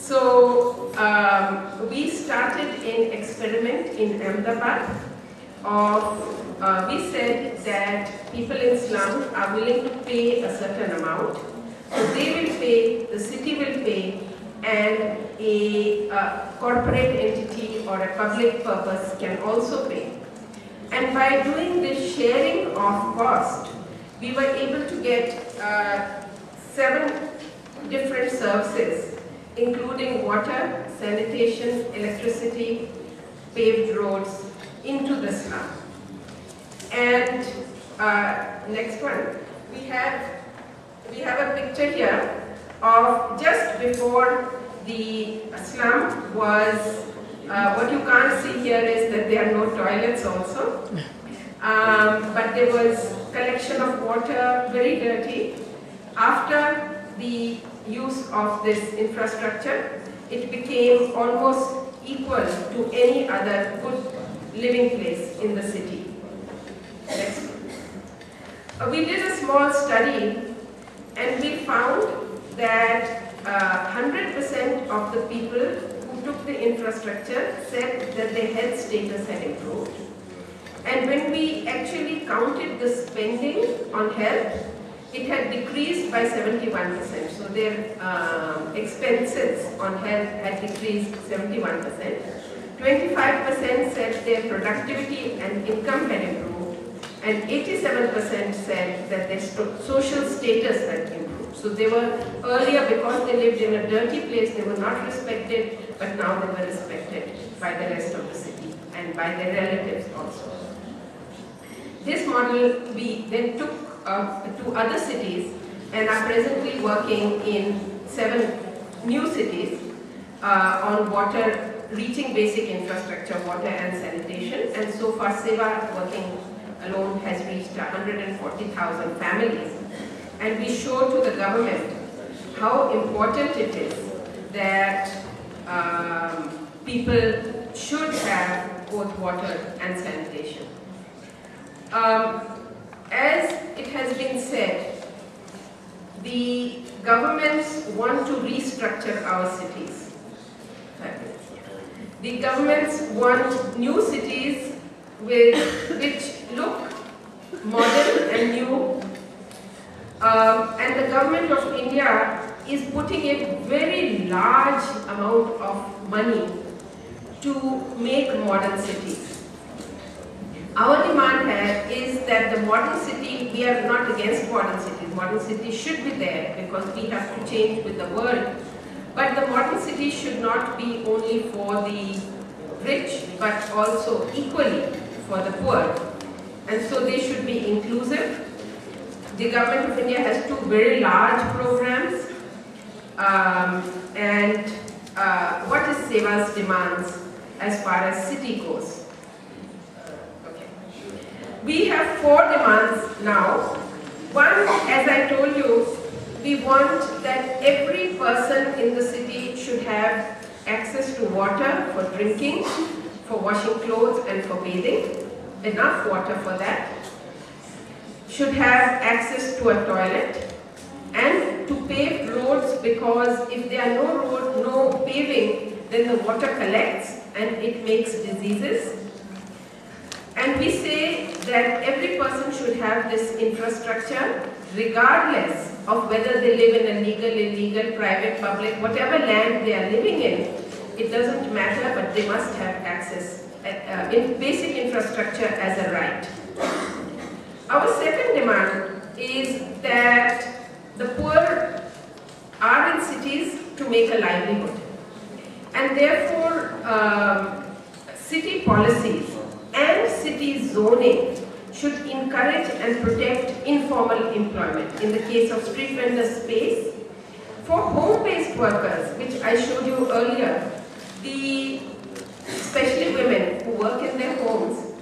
So we started an experiment in Ahmedabad of, we said that people in slums are willing to pay a certain amount. So they will pay, the city will pay, and a corporate entity or a public purpose can also pay. And by doing this sharing of cost, we were able to get 7 different services, including water, sanitation, electricity, paved roads, into the slum. And next one, we have a picture here of just before the slum was, what you can't see here is that there are no toilets also, but there was collection of water, very dirty. After the use of this infrastructure, it became almost equal to any other good living place in the city. Next. We did a small study and we found that 100% of the people who took the infrastructure said that their health status had improved. And when we actually counted the spending on health, it had decreased by 71%. So their expenses on health had decreased 71%. 25% said their productivity and income had improved, and 87% said that their social status had improved. So they were earlier, because they lived in a dirty place, they were not respected, but now they were respected by the rest of the city and by their relatives also. This model we then took to other cities and are presently working in 7 new cities on water, reaching basic infrastructure, water and sanitation, and so far SEWA working alone has reached 140,000 families. And we show to the government how important it is that people should have both water and sanitation. As it has been said, the governments want to restructure our cities. The governments want new cities which look modern and new, and the government of India is putting a very large amount of money to make modern cities. Our demand here is that the modern city, we are not against modern cities. Modern cities should be there because we have to change with the world. But the modern city should not be only for the rich, but also equally for the poor. And so they should be inclusive. The government of India has 2 very large programs. What is SEWA's demands as far as city goes? We have 4 demands now. One, as I told you, we want that every person in the city should have access to water for drinking, for washing clothes and for bathing, enough water for that, should have access to a toilet, and to pave roads, because if there are no road, no paving, then the water collects and it makes diseases. And we say that every person should have this infrastructure regardless of whether they live in a legal, illegal, private, public, whatever land they are living in. It doesn't matter, but they must have access, in basic infrastructure as a right. Our second demand is that the poor are in cities to make a livelihood. And therefore, city policies and city zoning should encourage and protect informal employment. In the case of street vendor space, for home-based workers, which I showed you earlier, especially women who work in their homes,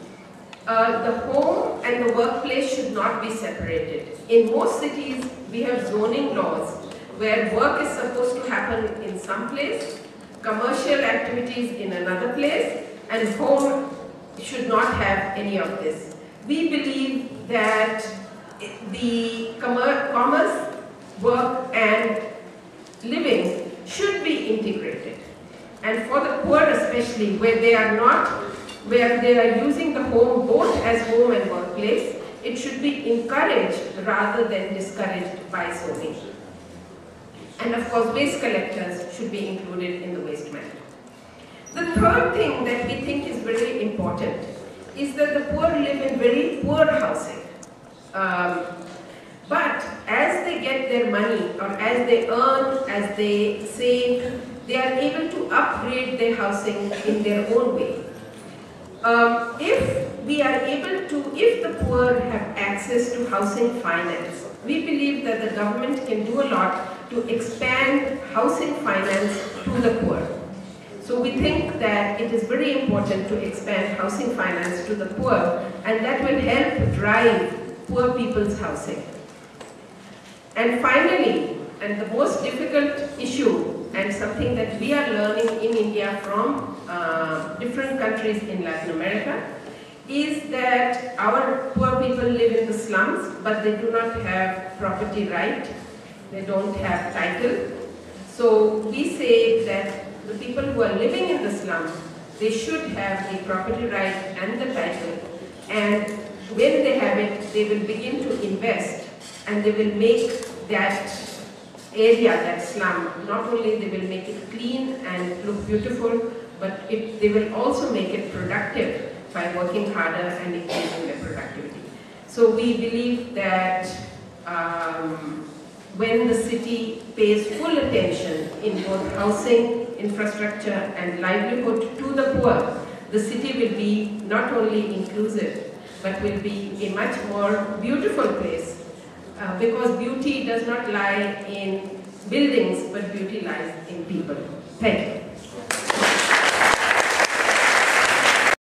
the home and the workplace should not be separated. In most cities, we have zoning laws where work is supposed to happen in some place, commercial activities in another place, and home should not have any of this. We believe that the commerce, work and living should be integrated. And for the poor especially, where they are using the home both as home and workplace, it should be encouraged rather than discouraged by zoning. And of course, waste collectors should be included in the waste management. The third thing that we think is very important is that the poor live in very poor housing. But as they get their money, or as they earn, as they save, they are able to upgrade their housing in their own way. If the poor have access to housing finance, we believe that the government can do a lot to expand housing finance to the poor. So we think that it is very important to expand housing finance to the poor, and that will help drive poor people's housing. And finally, and the most difficult issue, and something that we are learning in India from different countries in Latin America, is that our poor people live in the slums, but they do not have property right, they don't have title. So we say that the people who are living in the slums, they should have the property right and the title, and when they have it, they will begin to invest, and they will make that area, that slum, not only they will make it clean and look beautiful, but they will also make it productive by working harder and increasing their productivity. So we believe that when the city pays full attention in both housing, infrastructure and livelihood to the poor, the city will be not only inclusive, but will be a much more beautiful place, because beauty does not lie in buildings, but beauty lies in people. Thank you.